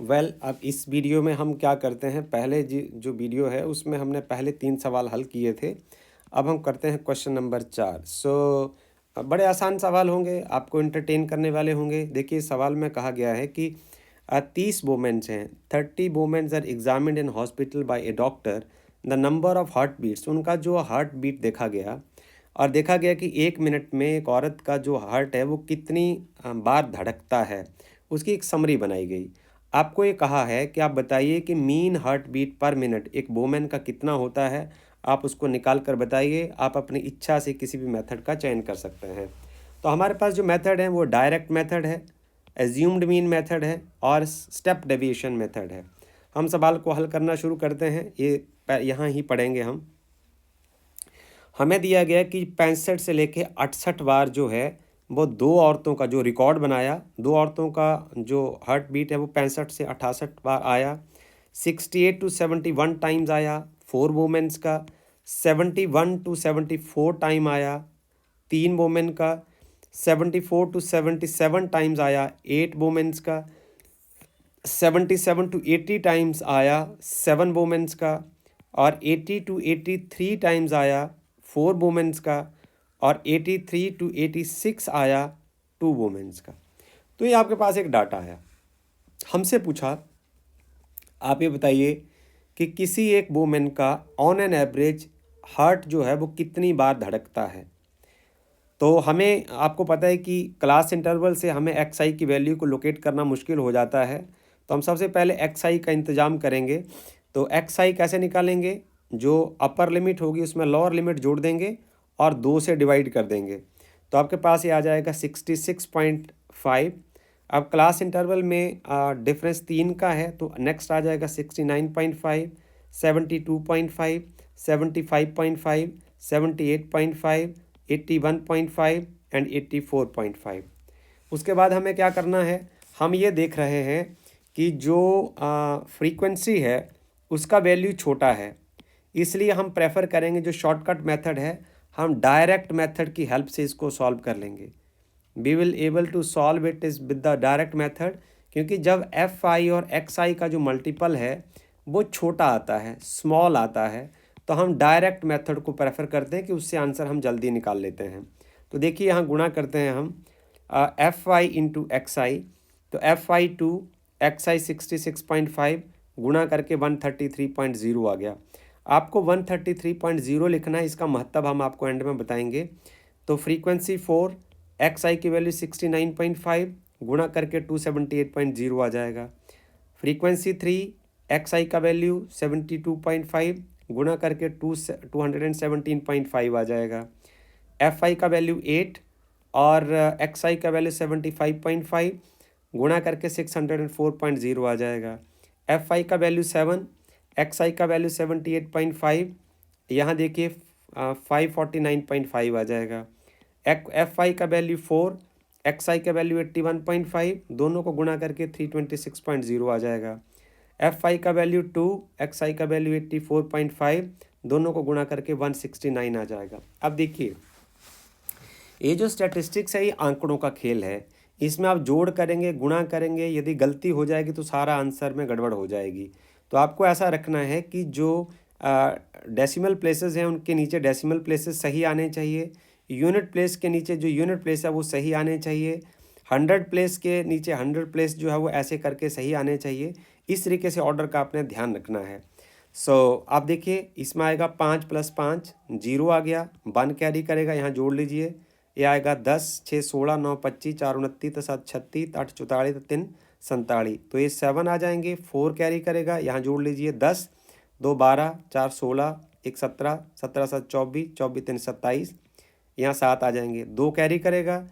अब इस वीडियो में हम क्या करते हैं, पहले जो वीडियो है उसमें हमने पहले 3 सवाल हल किए थे। अब हम करते हैं क्वेश्चन नंबर 4। बड़े आसान सवाल होंगे, आपको एंटरटेन करने वाले होंगे। देखिए सवाल में कहा गया है कि 30 वुमेन्स हैं, 30 womens are examined in hospital by a doctor. The number of heart beats, उनका जो हार्ट बीट देखा गया और देखा गया कि 1 मिनट में एक औरत का जो हार्ट है वो कितनी बार धड़कता है, उसकी एक समरी बनाई गई। आपको ये कहा है कि आप बताइए कि mean heart beat per minute एक वुमेन का कितना होता है। आप उसको निकाल कर बताइए। आप अपनी इच्छा से किसी भी मेथड का चयन कर सकते हैं। तो हमारे पास जो मेथड है वो डायरेक्ट मेथड है, एज्यूम्ड मीन मेथड है और स्टेप डेविएशन मेथड है। हम सवाल को हल करना शुरू करते हैं। ये यहाँ ही पढ़ेंगे हम। हमें दिया गया कि 65 से लेके 68 बार जो है वो 2 औरतों का जो रिकॉर्ड बनाया, 2 औरतों का जो हार्ट बीट है वो 65 से 68 बार आया। 68 टू 71 टाइम्स आया 4 वुमेन्स का। 71 टू 74 टाइम आया 3 वुमेन का। 74 टू 77 टाइम्स आया 8 वुमेन्स का। 77 टू 80 टाइम्स आया 7 वुमेन्स का। और 80 टू 83 टाइम्स आया 4 वुमेन्स का। और 83 टू 86 आया 2 वुमेन्स का। तो ये आपके पास एक डाटा आया। हमसे पूछा, आप ये बताइए कि किसी एक वुमेन का ऑन एन एवरेज हार्ट जो है वो कितनी बार धड़कता है। तो हमें, आपको पता है कि क्लास इंटरवल से हमें एक्स आई की वैल्यू को लोकेट करना मुश्किल हो जाता है। तो हम सबसे पहले एक्स आई का इंतज़ाम करेंगे। तो एक्स आई कैसे निकालेंगे, जो अपर लिमिट होगी उसमें लोअर लिमिट जोड़ देंगे और 2 से डिवाइड कर देंगे। तो आपके पास ये आ जाएगा 66.5। अब क्लास इंटरवल में डिफरेंस 3 का है तो नेक्स्ट आ जाएगा 69.5, 72.5, 75.5, 78.5, 81.5 एंड 84.5। उसके बाद हमें क्या करना है, हम ये देख रहे हैं कि जो फ्रीक्वेंसी है उसका वैल्यू छोटा है, इसलिए हम प्रेफर करेंगे जो शॉर्टकट मेथड है, हम डायरेक्ट मेथड की हेल्प से इसको सॉल्व कर लेंगे। We will able to solve it is with the direct method, क्योंकि जब एफ आई और एक्स आई का जो मल्टीपल है वो छोटा आता है, स्मॉल आता है, तो हम डायरेक्ट मेथड को प्रेफर करते हैं कि उससे आंसर हम जल्दी निकाल लेते हैं। तो देखिए यहाँ गुणा करते हैं हम एफ आई इंटू एक्स आई। तो एफ आई टू एक्स आई 66.5 गुणा करके 133.0 आ गया। आपको 133.0 लिखना है, इसका महत्व हम आपको एंड में बताएंगे। तो फ्रीक्वेंसी 4, एक्स आई की वैल्यू 69.5 गुणा करके 278.0 आ जाएगा। फ्रीक्वेंसी 3, एक्स आई का वैल्यू 72.5 गुणा करके 217.5 आ जाएगा। एफ आई का वैल्यू 8 और एक्स आई का वैल्यू 75.5 गुणा करके 604.0 आ जाएगा। एफ आई का वैल्यू 7, एक्स आई का वैल्यू 78.5, यहाँ देखिए 549.5 आ जाएगा। एफ आई का वैल्यू 4, एक्स आई का वैल्यू 81.5, दोनों को गुणा करके 326.0 आ जाएगा। एफ आई का वैल्यू 2, एक्स आई का वैल्यू 84.5, दोनों को गुणा करके 169 आ जाएगा। अब देखिए ये जो स्टैटिस्टिक्स है ये आंकड़ों का खेल है, इसमें आप जोड़ करेंगे, गुणा करेंगे, यदि गलती हो जाएगी तो सारा आंसर में गड़बड़ हो जाएगी। तो आपको ऐसा रखना है कि जो डेसिमल प्लेसेस हैं उनके नीचे डेसिमल प्लेसेस सही आने चाहिए, यूनिट प्लेस के नीचे जो यूनिट प्लेस है वो सही आने चाहिए, 100 प्लेस के नीचे 100 प्लेस जो है वो ऐसे करके सही आने चाहिए। इस तरीके से ऑर्डर का आपने ध्यान रखना है। आप देखिए इसमें आएगा 5 + 5 0 आ गया, 1 कैरी करेगा, यहाँ जोड़ लीजिए, ये आएगा 10, 6 16, 9 25, 4 29, 7 36, 8 44, 3 47, तो ये 7 आ जाएंगे। 4 कैरी करेगा, यहाँ जोड़ लीजिए 10, 2 12, 4 16, 1 17, 17 7 24, 24 3 27, यहाँ 7 आ जाएंगे। 2 कैरी करेगा,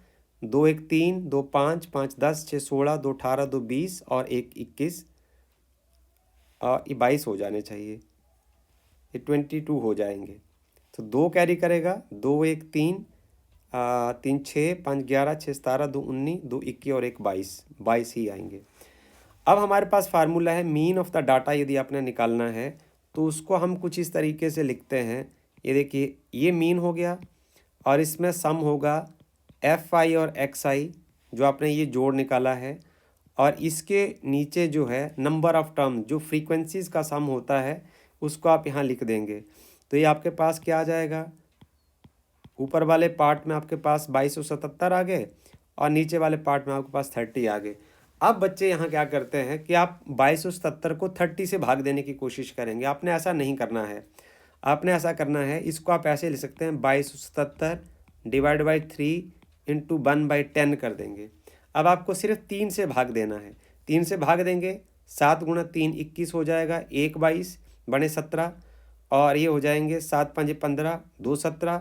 2 1 3, 2 5, 5 10, 6 16, 2 18, 2 20 और 1 21, ये 22 हो जाने चाहिए, ये 22 हो जाएंगे। तो 2 कैरी करेगा, 2 1 3, 3 6, 5 11, 6 17, 2 19, 2 21 और 1 22, 22 ही आएंगे। अब हमारे पास फार्मूला है मीन ऑफ द डाटा, यदि आपने निकालना है तो उसको हम कुछ इस तरीके से लिखते हैं। ये देखिए ये मीन हो गया और इसमें सम होगा एफ आई और एक्स आई, जो आपने ये जोड़ निकाला है, और इसके नीचे जो है नंबर ऑफ टर्म जो फ्रीक्वेंसीज का सम होता है उसको आप यहाँ लिख देंगे। तो ये आपके पास क्या आ जाएगा, ऊपर वाले पार्ट में आपके पास 2277 आ गए और नीचे वाले पार्ट में आपके पास 30 आ गए। अब बच्चे यहाँ क्या करते हैं कि आप 2277 को 30 से भाग देने की कोशिश करेंगे। आपने ऐसा नहीं करना है, आपने ऐसा करना है, इसको आप ऐसे लिख सकते हैं 2277 डिवाइड बाई 3 इंटू 1/10 कर देंगे। अब आपको सिर्फ 3 से भाग देना है, 3 से भाग देंगे 7 गुणा 3 21 हो जाएगा, 1 22 बने 17 और ये हो जाएंगे 7 5 15 2 17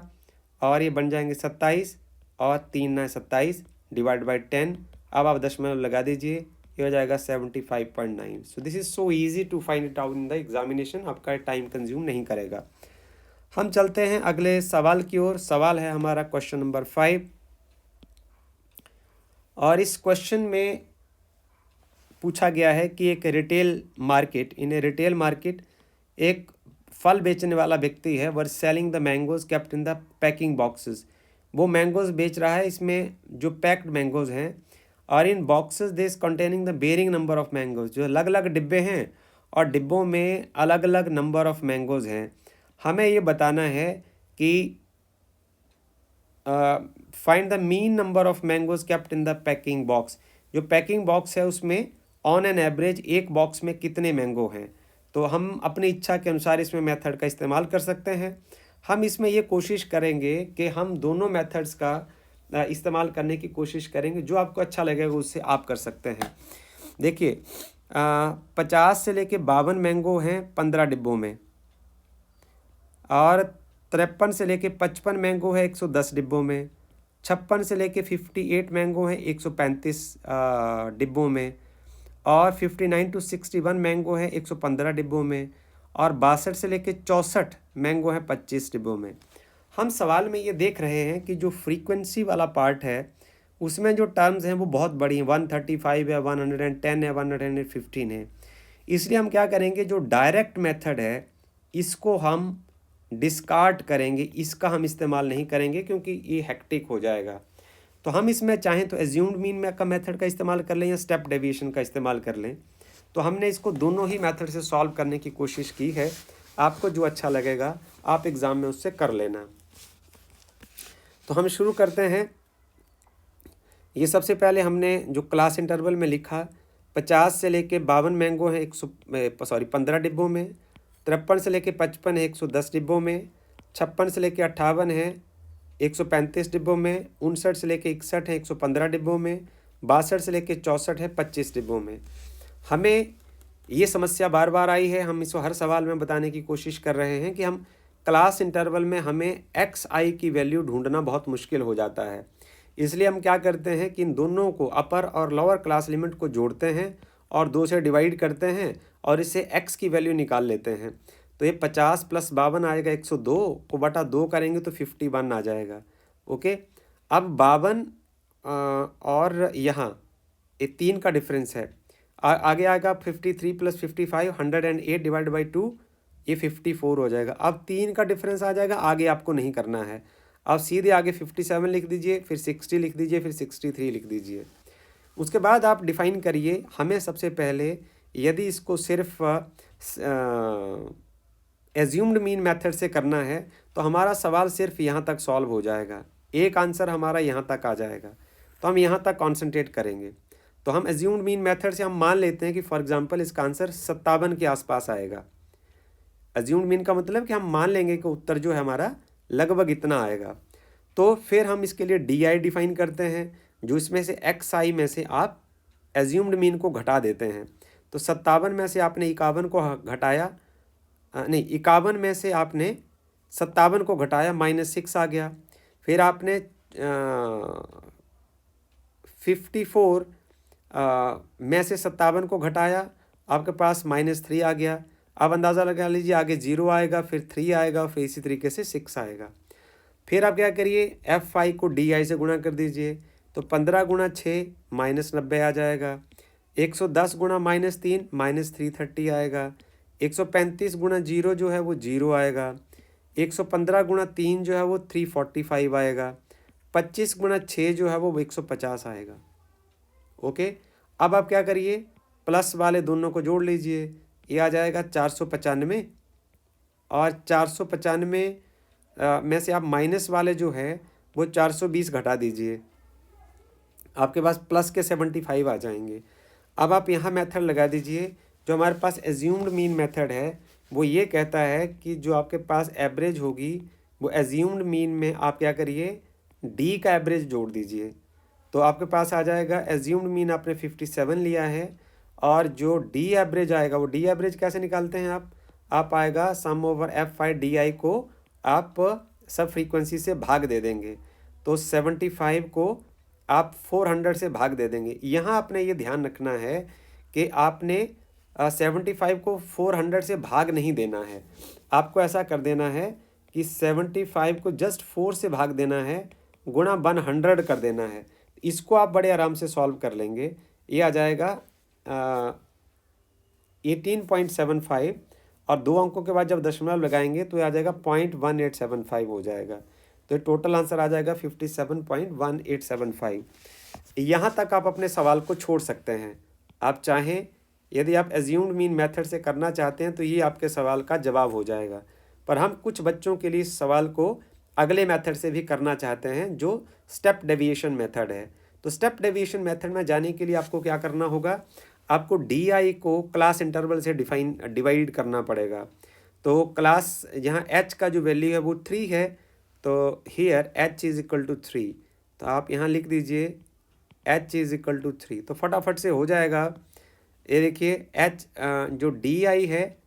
और ये बन जाएंगे 27 और 3 9 27 डिवाइड बाई 10। अब आप दशमलव लगा दीजिए, ये हो जाएगा 75.9। So this is so easy to find it out in the examination, आपका टाइम कंज्यूम नहीं करेगा। हम चलते हैं अगले सवाल की ओर। सवाल है हमारा क्वेश्चन नंबर 5 और इस क्वेश्चन में पूछा गया है कि एक retail market, in a retail market एक फल बेचने वाला व्यक्ति है, were selling the mangoes kept in the packing boxes. वो मैंगोज बेच रहा है, इसमें जो पैक्ड मैंगोज हैं, और in boxes this containing the varying number of mangoes, जो अलग अलग डिब्बे हैं और डिब्बों में अलग अलग नंबर ऑफ मैंगोज हैं। हमें ये बताना है कि find the mean number of mangoes kept in the packing box. जो पैकिंग बॉक्स है उसमें ऑन एन एवरेज एक बॉक्स में कितने मैंगो हैं। तो हम अपनी इच्छा के अनुसार इसमें मेथड का इस्तेमाल कर सकते हैं। हम इसमें ये कोशिश करेंगे कि हम दोनों मेथड्स का इस्तेमाल करने की कोशिश करेंगे, जो आपको अच्छा लगेगा उससे आप कर सकते हैं। देखिए 50 से लेके 52 मैंगो हैं 15 डिब्बों में, और 53 से लेके 55 मैंगो है 110 डिब्बों में, 56 से लेके 58 मैंगो हैं 135 डिब्बों में, और 59 to 61 मैंगो है 115 डिब्बों में, और 62 से लेके 64 मैंगो है 25 डिब्बों में। हम सवाल में ये देख रहे हैं कि जो फ्रीक्वेंसी वाला पार्ट है उसमें जो टर्म्स हैं वो बहुत बड़ी हैं, 135 है, 110 है, 115 है। इसलिए हम क्या करेंगे, जो डायरेक्ट मेथड है इसको हम डिस्कार्ड करेंगे, इसका हम इस्तेमाल नहीं करेंगे क्योंकि ये हेक्टिक हो जाएगा। तो हम इसमें चाहें तो एज्यूम्ड मीन का मेथड का इस्तेमाल कर लें या स्टेप डेविएशन का इस्तेमाल कर लें। तो हमने इसको दोनों ही मेथड से सॉल्व करने की कोशिश की है। आपको जो अच्छा लगेगा आप एग्ज़ाम में उससे कर लेना। तो हम शुरू करते हैं। ये सबसे पहले हमने जो क्लास इंटरवल में लिखा, 50 से लेके 52 मैंगो हैं 15 डिब्बों में, 53 से लेके 55 है 110 डिब्बों में, 56 से लेके 58 है 135 डिब्बों में, 59 से लेके 61 है 115 डिब्बों में, 62 से लेके 64 है 25 डिब्बों में। हमें ये समस्या बार बार आई है, हम इसको हर सवाल में बताने की कोशिश कर रहे हैं कि हम क्लास इंटरवल में हमें xi की वैल्यू ढूंढना बहुत मुश्किल हो जाता है। इसलिए हम क्या करते हैं कि इन दोनों को, अपर और लोअर क्लास लिमिट को जोड़ते हैं और 2 से डिवाइड करते हैं और इससे x की वैल्यू निकाल लेते हैं। तो ये 50 + 52 आएगा, 102 को बटा 2 करेंगे तो 51 आ जाएगा। ओके, अब 52 और यहाँ ये 3 का डिफरेंस है, आगे आएगा 53 + 55 108 डिवाइड बाई 2, ये 54 हो जाएगा। अब 3 का डिफरेंस आ जाएगा, आगे आपको नहीं करना है। अब सीधे आगे 57 लिख दीजिए, फिर 60 लिख दीजिए, फिर 63 लिख दीजिए। उसके बाद आप डिफ़ाइन करिए। हमें सबसे पहले यदि इसको सिर्फ एज्यूम्ड मीन मेथड से करना है तो हमारा सवाल सिर्फ यहाँ तक सॉल्व हो जाएगा, एक आंसर हमारा यहाँ तक आ जाएगा। तो हम यहाँ तक कॉन्सेंट्रेट करेंगे। तो हम एज्यूम्ड मीन मेथड से हम मान लेते हैं कि फॉर एग्जांपल इसका आंसर 57 के आसपास आएगा। एज्यूम्ड मीन का मतलब कि हम मान लेंगे कि उत्तर जो है हमारा लगभग इतना आएगा। तो फिर हम इसके लिए DI डिफाइन करते हैं, जो इसमें से XI में से आप एज्यूम्ड मीन को घटा देते हैं। तो 57 में से आपने 51 को घटाया, नहीं 51 में से आपने 57 को घटाया, -6 आ गया। फिर आपने 54 में से 57 को घटाया, आपके पास -3 आ गया। अब अंदाज़ा लगा लीजिए आगे 0 आएगा, फिर 3 आएगा, फिर इसी तरीके से 6 आएगा। फिर आप क्या करिए, FI को DI से गुणा कर दीजिए। तो 15 गुणा 6 -90 आ जाएगा। 110 गुणा -3 -330 आएगा। 135 गुणा 0 जो है वो 0 आएगा। 115 गुणा 3 जो है वो 345 आएगा। 25 गुणा 6 जो है वो 150 आएगा। ओके, अब आप क्या करिए, प्लस वाले दोनों को जोड़ लीजिए, ये आ जाएगा 495 और 495 में से आप माइनस वाले जो है वो 420 घटा दीजिए, आपके पास प्लस के 75 आ जाएंगे। अब आप यहाँ मेथड लगा दीजिए। जो हमारे पास एज्यूम्ड मीन मेथड है वो ये कहता है कि जो आपके पास एवरेज होगी वो एज्यूम्ड मीन में आप क्या करिए, डी का एवरेज जोड़ दीजिए। तो आपके पास आ जाएगा, एज्यूम्ड मीन आपने 57 लिया है और जो डी एवरेज आएगा, वो डी एवरेज कैसे निकालते हैं आप आएगा सम ओवर F5 DI को आप सब फ्रीक्वेंसी से भाग दे देंगे, तो 75 को आप 400 से भाग दे देंगे। यहाँ आपने ये ध्यान रखना है कि आपने 75 को 400 से भाग नहीं देना है, आपको ऐसा कर देना है कि 75 को जस्ट 4 से भाग देना है, गुणा 100 कर देना है। इसको आप बड़े आराम से सॉल्व कर लेंगे। ये आ जाएगा 18.75 और 2 अंकों के बाद जब दशमलव लगाएंगे तो ये आ जाएगा 0.1875 हो जाएगा। तो टोटल आंसर आ जाएगा 57.1875। यहाँ तक आप अपने सवाल को छोड़ सकते हैं। आप चाहें, यदि आप एज्यूम्ड मीन मेथड से करना चाहते हैं तो ये आपके सवाल का जवाब हो जाएगा, पर हम कुछ बच्चों के लिए इस सवाल को अगले मेथड से भी करना चाहते हैं जो स्टेप डेविएशन मेथड है। तो स्टेप डेविएशन मेथड में जाने के लिए आपको क्या करना होगा, आपको DI को क्लास इंटरवल से डिवाइड करना पड़ेगा। तो क्लास यहाँ h का जो वैल्यू है वो 3 है, तो here h is equal to 3, तो आप यहाँ लिख दीजिए h इज इक्वल टू 3, तो फटाफट से हो जाएगा। ये देखिए h जो DI है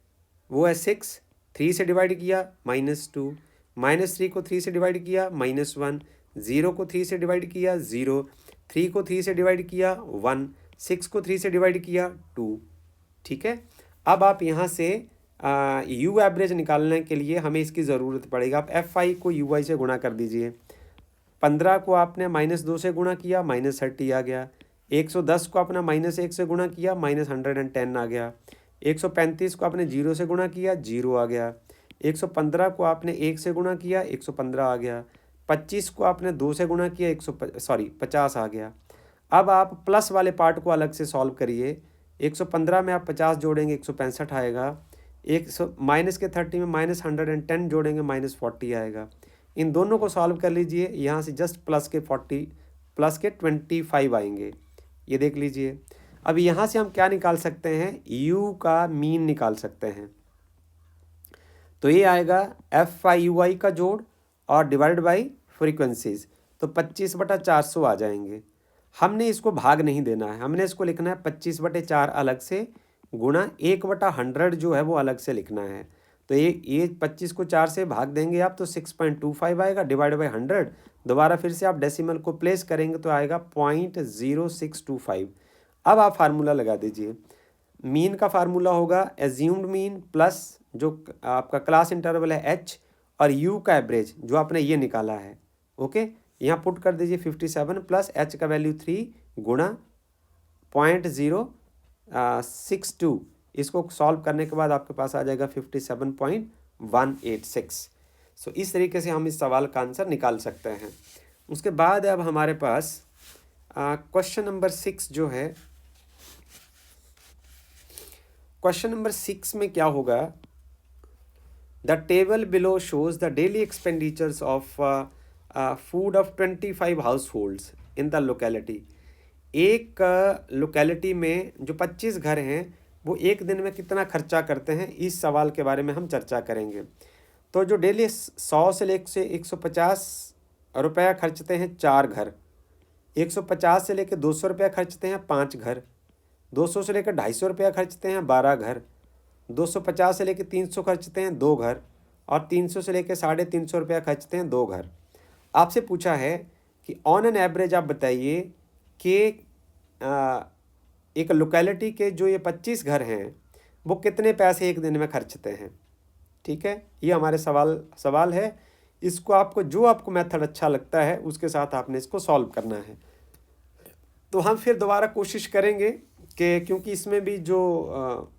वो है 6, 3 से डिवाइड किया -2, -3 को 3 से डिवाइड किया -1, 0 को 3 से डिवाइड किया 0, 3 को 3 से डिवाइड किया 1, 6 को 3 से डिवाइड किया 2। ठीक है, अब आप यहाँ से यू एवरेज निकालने के लिए हमें इसकी ज़रूरत पड़ेगी। आप F5 को UI से गुणा कर दीजिए। 15 को आपने -2 से गुणा किया -30 आ गया, 110 को आपने -1 से गुणा किया -110 आ गया, 135 को आपने 0 से गुणा किया 0 आ गया, 115 को आपने 1 से गुणा किया 115 आ गया, 25 को आपने 2 से गुणा किया 50 आ गया। अब आप प्लस वाले पार्ट को अलग से सॉल्व करिए। 115 में आप 50 जोड़ेंगे 165 आएगा, माइनस के 30 में -110 जोड़ेंगे -40 आएगा। इन दोनों को सॉल्व कर लीजिए, यहाँ से जस्ट प्लस के 25 आएंगे, ये देख लीजिए। अब यहाँ से हम क्या निकाल सकते हैं, यू का मीन निकाल सकते हैं। तो ये आएगा F5UI का जोड़ और डिवाइड बाई फ्रीक्वेंसीज, तो 25/400 आ जाएंगे। हमने इसको भाग नहीं देना है, हमने इसको लिखना है 25/4 अलग से गुणा 1/100 जो है वो अलग से लिखना है। तो ये 25 को 4 से भाग देंगे आप तो 6.25 आएगा, डिवाइड बाई 100, दोबारा फिर से आप डेसिमल को प्लेस करेंगे तो आएगा 0.0625। अब आप फार्मूला लगा दीजिए। मीन का फार्मूला होगा एज्यूम्ड मीन प्लस जो आपका क्लास इंटरवल है h और u का एवरेज जो आपने ये निकाला है। ओके, यहाँ पुट कर दीजिए 57 प्लस h का वैल्यू 3 गुणा 0.062। इसको सॉल्व करने के बाद आपके पास आ जाएगा 57.186। सो इस तरीके से हम इस सवाल का आंसर निकाल सकते हैं। उसके बाद अब हमारे पास क्वेश्चन नंबर 6 जो है, क्वेश्चन नंबर 6 में क्या होगा, the table below shows the daily expenditures of food of 25 house holds in the locality. एक लोकेलिटी में जो 25 घर हैं वो एक दिन में कितना खर्चा करते हैं, इस सवाल के बारे में हम चर्चा करेंगे। तो जो डेली 100 से लेकर 150 रुपया खर्चते हैं 4 घर, 150 से लेकर 200 रुपया खर्चते हैं 5 घर, 200 से लेकर 250 रुपया खर्चते हैं 12 घर, 250 से लेकर 300 खर्चते हैं 2 घर और 300 से लेकर 350 रुपया खर्चते हैं 2 घर। आपसे पूछा है कि ऑन एन एवरेज आप बताइए कि एक लोकेलिटी के जो ये 25 घर हैं वो कितने पैसे एक दिन में खर्चते हैं। ठीक है, ये हमारे सवाल है। इसको आपको जो आपको मेथड अच्छा लगता है उसके साथ आपने इसको सॉल्व करना है। तो हम फिर दोबारा कोशिश करेंगे कि क्योंकि इसमें भी जो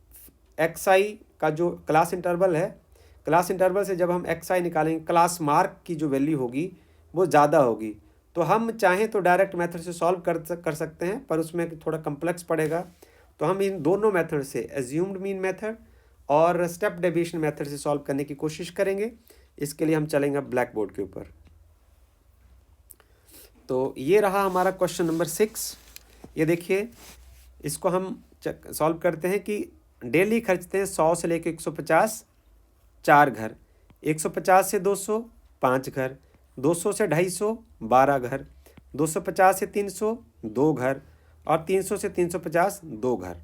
XI का जो क्लास इंटरवल है, क्लास इंटरवल से जब हम XI निकालेंगे क्लास मार्क की जो वैल्यू होगी वो ज़्यादा होगी, तो हम चाहें तो डायरेक्ट मेथड से सॉल्व कर सकते हैं, पर उसमें थोड़ा कम्प्लेक्स पड़ेगा। तो हम इन दोनों मेथड से, एज्यूम्ड मीन मेथड और स्टेप डेविएशन मेथड से सॉल्व करने की कोशिश करेंगे। इसके लिए हम चलेंगे ब्लैक बोर्ड के ऊपर। तो ये रहा हमारा क्वेश्चन नंबर 6। ये देखिए, इसको हम सॉल्व करते हैं कि डेली खर्चते हैं 100 से लेकर 150 4 घर, 150 से 200 5 घर, 200 से 250 12 घर, 250 से 300 2 घर और 300 से 350 2 घर।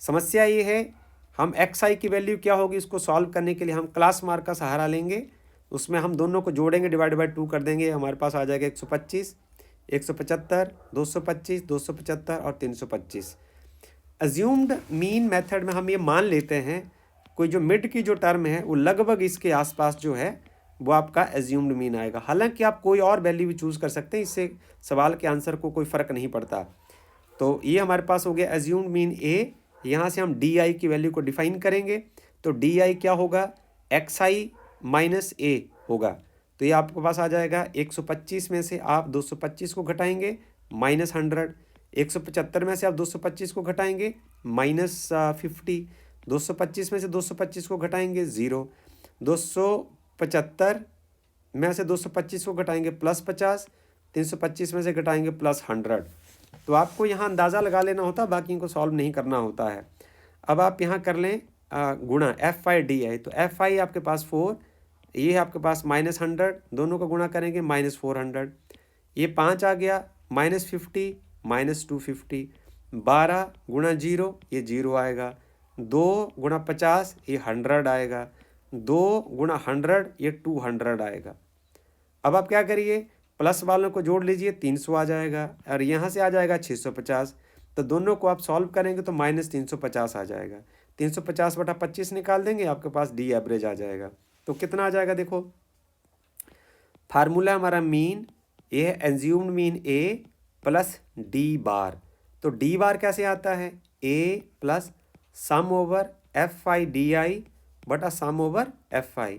समस्या ये है, हम एक्स आई की वैल्यू क्या होगी, इसको सॉल्व करने के लिए हम क्लास मार्क का सहारा लेंगे। उसमें हम दोनों को जोड़ेंगे, डिवाइड बाई 2 कर देंगे, हमारे पास आ जाएगा 125, 175, 225, 275 और 325। अज्यूम्ड मीन मेथड में हम ये मान लेते हैं कोई जो मिड की जो टर्म है वो लगभग इसके आसपास जो है वो आपका एज्यूम्ड मीन आएगा। हालांकि आप कोई और वैल्यू भी चूज़ कर सकते हैं, इससे सवाल के आंसर को कोई फ़र्क नहीं पड़ता। तो ये हमारे पास हो गया एज्यूम्ड मीन ए। यहाँ से हम डी आई की वैल्यू को डिफाइन करेंगे। तो डी आई क्या होगा, एक्स आई माइनस ए होगा। तो ये आपके पास आ जाएगा 125 में से आप 225 को घटाएंगे -100, 175 में से आप 225 को घटाएंगे -50, 225 में से 225 को घटाएंगे 0, 275 में से 225 को घटाएंगे +50, 325 में से घटाएंगे +100। तो आपको यहाँ अंदाज़ा लगा लेना होता है, बाकी इनको सॉल्व नहीं करना होता है। अब आप यहाँ कर लें गुणा FI/DI। तो FI आपके पास 4, ये है आपके पास -100, दोनों का गुणा करेंगे -400। ये 5 आ गया -50 -250, 12 गुणा 0 ये 0 आएगा, 2 गुणा 50 ये 100 आएगा, 2 गुणा 100 ये 200 आएगा। अब आप क्या करिए, प्लस वालों को जोड़ लीजिए, 300 आ जाएगा और यहाँ से आ जाएगा 650। तो दोनों को आप सॉल्व करेंगे तो -350 आ जाएगा। 350/25 निकाल देंगे, आपके पास डी एवरेज आ जाएगा। तो कितना आ जाएगा, देखो फार्मूला हमारा मीन, ये है एज्यूम्ड मीन ए प्लस डी बार। तो डी बार कैसे आता है, ए प्लस सम ओवर FI/DI बटा सम ओवर FI।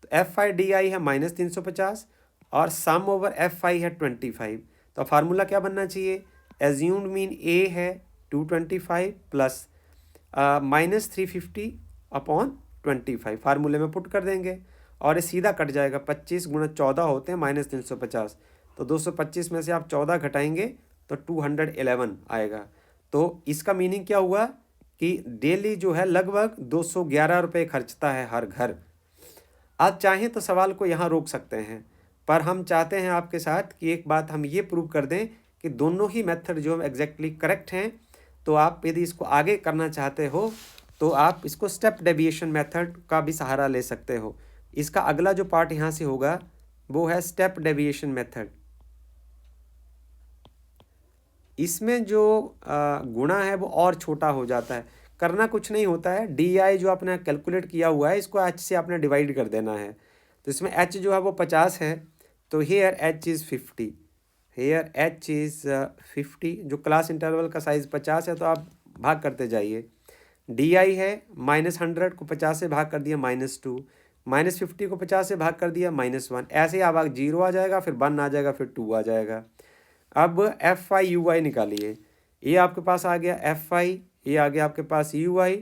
तो FI/DI है -350 और सम ओवर FI है 25। तो फार्मूला क्या बनना चाहिए, एज्यूम्ड मीन ए है 225 प्लस -350 अपॉन 25, फार्मूले में पुट कर देंगे और ये सीधा कट जाएगा। 25 गुणा 14 होते हैं -350, तो 225 में से आप 14 घटाएंगे तो 211 आएगा। तो इसका मीनिंग क्या हुआ कि डेली जो है लगभग 211 रुपये खर्चता है हर घर। आप चाहें तो सवाल को यहाँ रोक सकते हैं, पर हम चाहते हैं आपके साथ कि एक बात हम ये प्रूव कर दें कि दोनों ही मेथड जो एग्जैक्टली करेक्ट हैं। तो आप यदि इसको आगे करना चाहते हो तो आप इसको स्टेप डेविएशन मेथड का भी सहारा ले सकते हो। इसका अगला जो पार्ट यहाँ से होगा वो है स्टेप डेविएशन मेथड। इसमें जो गुणा है वो और छोटा हो जाता है, करना कुछ नहीं होता है। DI जो आपने कैलकुलेट किया हुआ है इसको H से आपने डिवाइड कर देना है। तो इसमें H जो है वो 50 है, तो here H is 50, here H is 50। जो क्लास इंटरवल का साइज़ 50 है, तो आप भाग करते जाइए। DI है -100 को 50 से भाग कर दिया -2, -50 को 50 से भाग कर दिया -1। ऐसे आप 0 आ जाएगा, फिर 1 आ जाएगा, फिर 2 आ जाएगा। अब FI/UI निकालिए। ये आपके पास आ गया FI, ये आ गया आपके पास UI,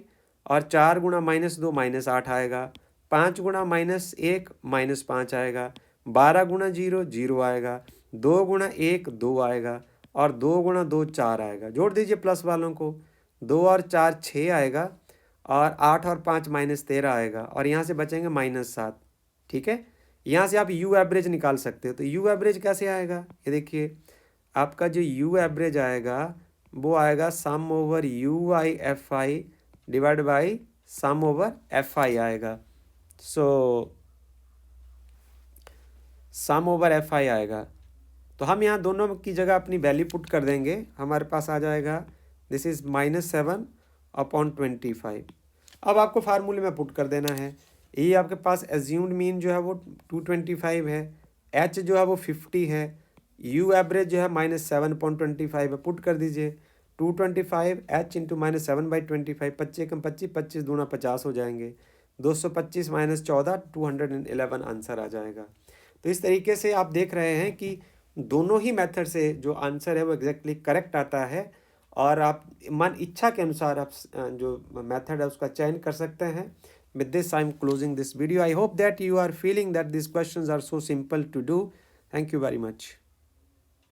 और 4 गुणा -2 -8 आएगा, 5 गुणा -1 -5 आएगा, 12 गुणा 0 0 आएगा, 2 गुणा 1 2 आएगा और 2 गुणा 2 4 आएगा। जोड़ दीजिए प्लस वालों को, 2 और 4 6 आएगा और 8 और 5 -13 आएगा और यहाँ से बचेंगे -7। ठीक है, यहाँ से आप U एवरेज निकाल सकते हो। तो U एवरेज कैसे आएगा, ये देखिए आपका जो U एवरेज आएगा वो आएगा sum over UI/FI divide by sum over FI आएगा। सो सम ओवर FI आएगा। तो हम यहाँ दोनों की जगह अपनी वैल्यू पुट कर देंगे, हमारे पास आ जाएगा दिस इज़ -7 अपॉन 25। अब आपको फार्मूले में पुट कर देना है। ये आपके पास एज्यूम्ड मीन जो है वो 225 है, H जो है वो 50 है, U एवरेज जो है -7/25 है। पुट कर दीजिए 225 H इंटू -7/25, 25 कम 25, 25 दूना 50 हो जाएंगे, 225 -14 211 आंसर आ जाएगा। तो इस तरीके से आप देख रहे हैं कि दोनों ही मेथड से जो आंसर है वो एग्जैक्टली करेक्ट आता है, और आप मन इच्छा के अनुसार आप जो मेथड है उसका चयन कर सकते हैं. With this, I'm closing this video. I hope that you are feeling that these questions are so simple to do. Thank you very much.